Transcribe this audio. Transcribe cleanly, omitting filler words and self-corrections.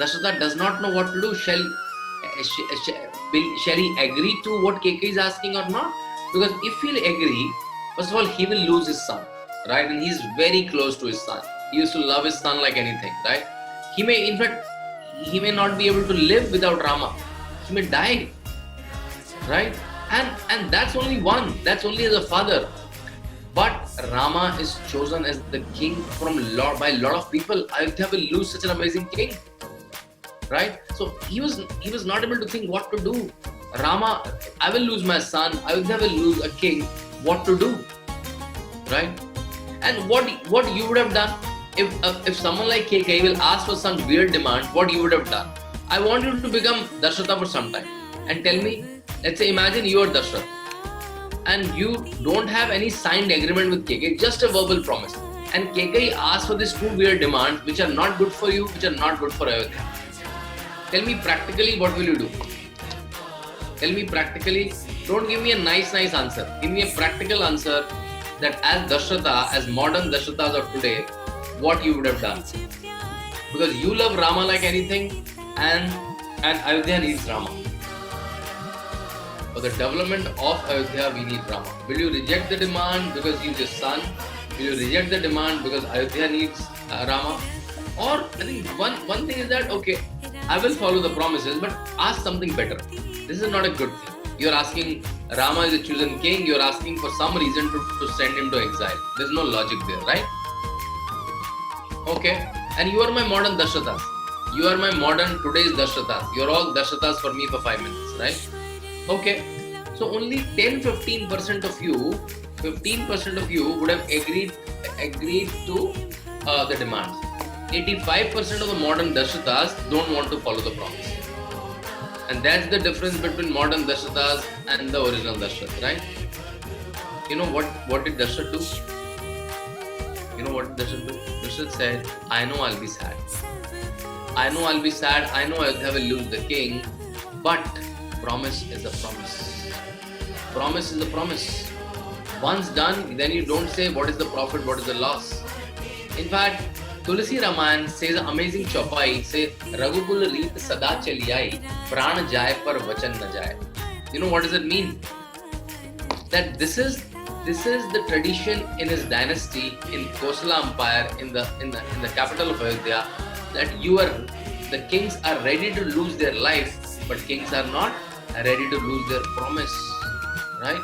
Dasharatha does not know what to do. Shall he agree to what Keikei is asking or not? Because if he'll agree, first of all, he will lose his son, right? And he's very close to his son. He used to love his son like anything, right? He may, in fact, he may not be able to live without Rama. He may die, right? And that's only one. That's only as a father. But Rama is chosen as the king by a lot of people. Ayodhya will lose such an amazing king, right? So he was not able to think what to do. Rama, I will lose my son. Ayodhya will lose a king. What to do, right? And what you would have done if someone like Keikei will ask for some weird demand, what you would have done? I want you to become Dasharatha for some time and tell me. Let's say, imagine you are Dasharatha and you don't have any signed agreement with Keikei, just a verbal promise. And Keikei asks for these two weird demands which are not good for you, which are not good for Ayodhya. Tell me practically, what will you do? Tell me practically. Don't give me a nice answer. Give me a practical answer that as Dasharatha, as modern Dasharathas of today, what you would have done. Because you love Rama like anything and Ayodhya needs Rama. For the development of Ayodhya, we need Rama. Will you reject the demand because he's your son? Will you reject the demand because Ayodhya needs Rama? Or I think one thing is that, okay, I will follow the promises, but ask something better. This is not a good thing. You're asking, Rama is a chosen king, you're asking for some reason to send him to exile. There's no logic there, right? Okay, and you are my modern Dasharathas. You are my modern today's Dasharathas. You're all Dasharathas for me for 5 minutes, right? Okay, so only 10-15% of you, 15% of you would have agreed to the demands. 85% of the modern Dasharathas don't want to follow the promise. And that's the difference between modern Dasharathas and the original Dasharath, right? You know what did Dasharath do? You know what did Dasharath do? Dasharath said, I know I'll be sad. I know I'll be sad. I know Ayodhya will lose the king. But promise is a promise. Promise is a promise. Once done, then you don't say what is the profit, what is the loss. In fact, Tulsi Ramayana says an amazing chopai, say Raghukul Reet Sada Chaliyai, Pran Jai Par Vachan Na Jai. You know what does it mean? That this is the tradition in his dynasty in Kosala Empire in the capital of Ayodhya, that the kings are ready to lose their life, but kings are not ready to lose their promise, right?